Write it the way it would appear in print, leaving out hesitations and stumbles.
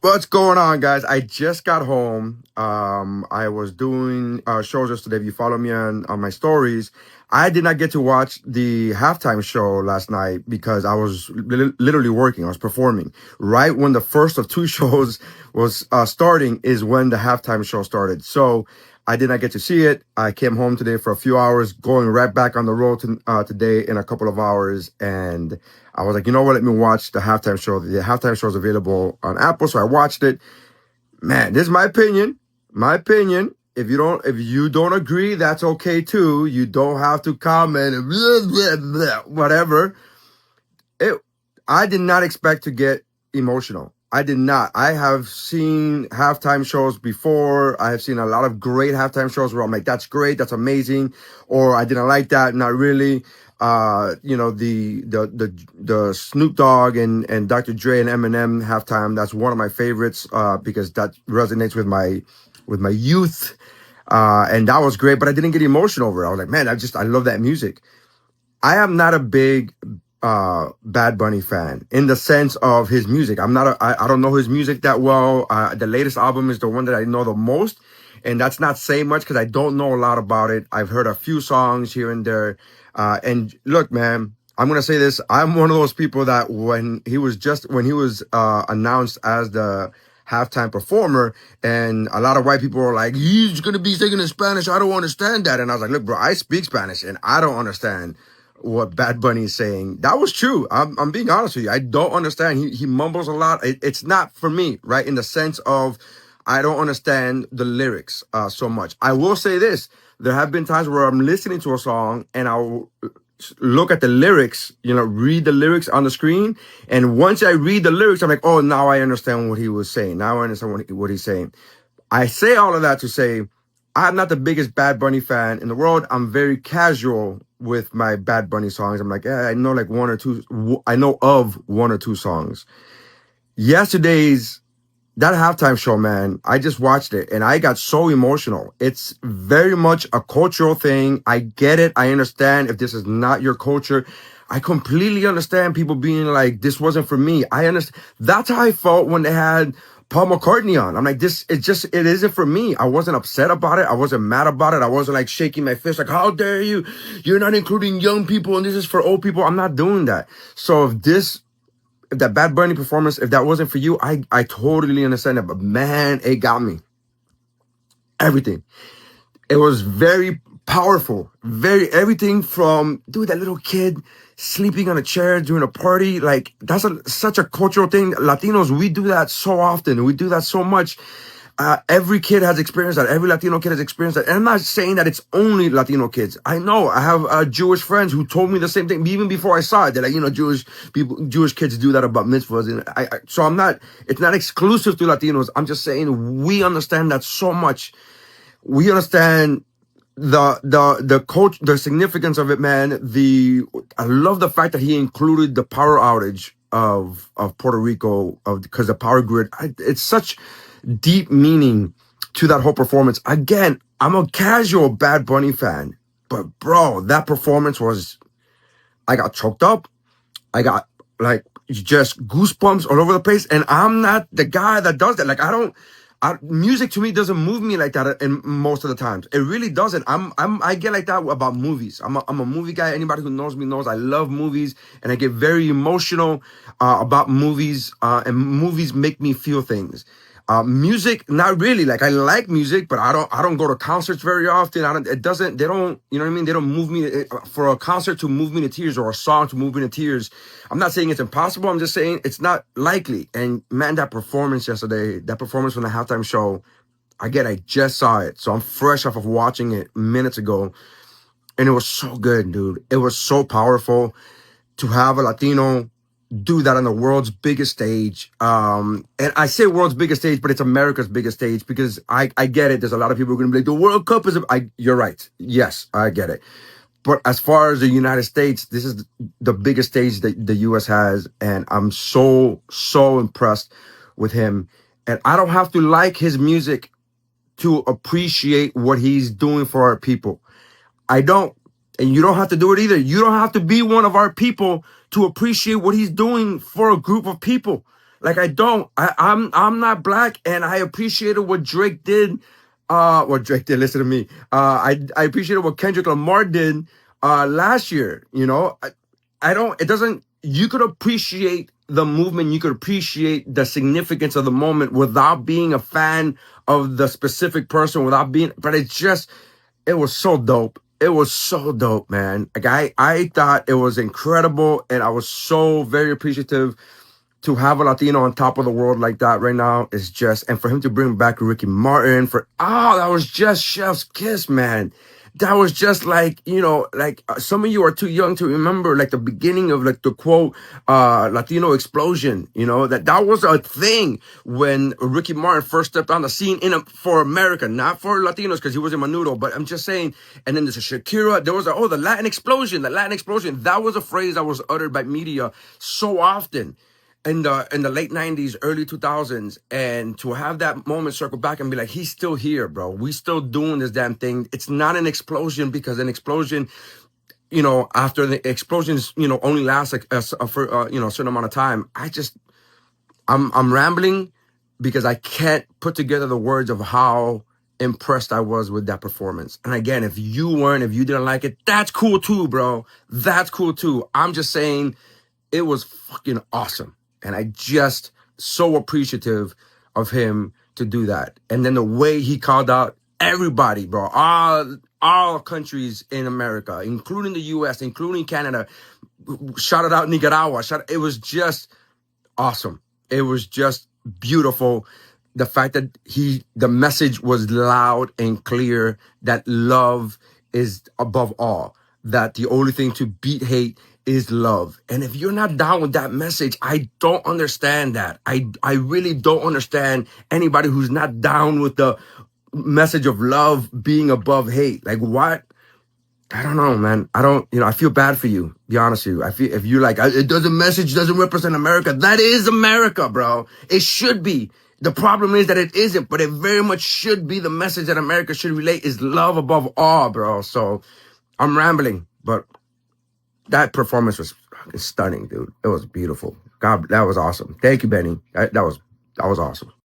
What's going on, guys? I just got home. I was doing shows yesterday. If you follow me on my stories, I did not get to watch the halftime show last night because I was literally working. I was performing. Right when the first of two shows was starting is when the halftime show started. So I did not get to see it. I came home today for a few hours, going right back on the road today in a couple of hours, and I was like, you know what? Let me watch the halftime show. The halftime show is available on Apple, so I watched it. Man, this is my opinion. My opinion. If you don't agree, that's okay too. You don't have to comment and blah, blah, blah, whatever. It. I did not expect to get emotional. I did not. I have seen halftime shows before. I have seen a lot of great halftime shows where I'm like, that's great, that's amazing, or I didn't like that, not really. The Snoop Dogg and Dr. Dre and Eminem halftime. That's one of my favorites because that resonates with my youth, and that was great. But I didn't get emotional over it. I was like, man, I love that music. I am not a big Bad Bunny fan in the sense of his music. I don't know his music that well. The latest album is the one that I know the most. And that's not saying much because I don't know a lot about it. I've heard a few songs here and there. And look, man, I'm going to say this. I'm one of those people that when he was announced as the halftime performer, and a lot of white people were like, he's going to be singing in Spanish. I don't understand that. And I was like, look, bro, I speak Spanish and I don't understand what Bad Bunny is saying. That was true. I'm being honest with you. I don't understand. He mumbles a lot. It's not for me, right? In the sense of I don't understand the lyrics so much. I will say this. There have been times where I'm listening to a song and I'll look at the lyrics, read the lyrics on the screen. And once I read the lyrics, I'm like, oh, now I understand what he was saying. Now I understand what he's saying. I say all of that to say I'm not the biggest Bad Bunny fan in the world. I'm very casual with my Bad Bunny songs. I'm like, I know like one or two. I know of one or two songs. That halftime show, man, I just watched it and I got so emotional. It's very much a cultural thing. I get it. I understand if this is not your culture. I completely understand people being like, this wasn't for me. I understand. That's how I felt when they had Paul McCartney on. I'm like, it isn't for me. I wasn't upset about it. I wasn't mad about it. I wasn't like shaking my fist like, how dare you? You're not including young people and this is for old people. I'm not doing that. So if that Bad Bunny performance, if that wasn't for you, I totally understand that. But man, it got me. Everything. It was very powerful. Everything from, dude, that little kid sleeping on a chair during a party. Like, that's such a cultural thing. Latinos, we do that so often. We do that so much. Every kid has experienced that. Every Latino kid has experienced that. And I'm not saying that it's only Latino kids. I know I have Jewish friends who told me the same thing even before I saw it. They're like, Jewish kids do that about mitzvahs. And so it's not exclusive to Latinos. I'm just saying we understand that so much. We understand the significance of it, man. I love the fact that he included the power outage of Puerto Rico because the power grid. It's such deep meaning to that whole performance. Again, I'm a casual Bad Bunny fan, but bro, that performance I got choked up. I got like just goosebumps all over the place. And I'm not the guy that does that. Like music to me doesn't move me like that in most of the times. It really doesn't. I get like that about movies. I'm a movie guy. Anybody who knows me knows I love movies and I get very emotional about movies and movies make me feel things. Music, not really. Like I like music, but I don't go to concerts very often. They don't, you know what I mean? They don't move me for a concert to move me to tears or a song to move me to tears. I'm not saying it's impossible. I'm just saying it's not likely. And man, that performance yesterday, that performance from the halftime show, I just saw it. So I'm fresh off of watching it minutes ago. And it was so good, dude. It was so powerful to have a Latino do that on the world's biggest stage. And I say world's biggest stage, but it's America's biggest stage because I get it. There's a lot of people who are going to be like, the World Cup you're right. Yes, I get it. But as far as the United States, this is the biggest stage that the U.S. has. And I'm so, so impressed with him. And I don't have to like his music to appreciate what he's doing for our people. I don't. And you don't have to do it either. You don't have to be one of our people to appreciate what he's doing for a group of people. Like I don't. I'm not black, and I appreciated what Drake did. What Drake did. Listen to me. I appreciated what Kendrick Lamar did last year. You know, I don't. It doesn't. You could appreciate the movement. You could appreciate the significance of the moment without being a fan of the specific person. Without being, but it's just. It was so dope. It was so dope, man. Like I thought it was incredible, and I was so very appreciative to have a Latino on top of the world like that right now is just, and for him to bring back Ricky Martin that was just chef's kiss, man. That was just like, some of you are too young to remember like the beginning of like the quote, Latino explosion, that was a thing when Ricky Martin first stepped on the scene for America, not for Latinos, because he was in Menudo, but I'm just saying, and then there's a Shakira, there was the Latin explosion, that was a phrase that was uttered by media so often in the late 90s, early 2000s, and to have that moment circle back and be like, he's still here, bro. We still doing this damn thing. It's not an explosion, because an explosion, after the explosions, only lasts for a certain amount of time. I'm rambling because I can't put together the words of how impressed I was with that performance. And again, if you didn't like it, that's cool too, bro. That's cool too. I'm just saying it was fucking awesome. And I just so appreciative of him to do that. And then the way he called out everybody, bro, all countries in America, including the US, including Canada, shouted out Nicaragua. It was just awesome. It was just beautiful. The fact that the message was loud and clear that love is above all, that the only thing to beat hate is love. And if you're not down with that message, I don't understand that. I really don't understand anybody who's not down with the message of love being above hate. Like what? I don't know, man. I feel bad for you, be honest with you. I feel if you're like, message doesn't represent America. That is America, bro. It should be. The problem is that it isn't, but it very much should be. The message that America should relate is love above all, bro. So I'm rambling, but that performance was stunning, dude. It was beautiful. God, that was awesome. Thank you, Benny. That was awesome.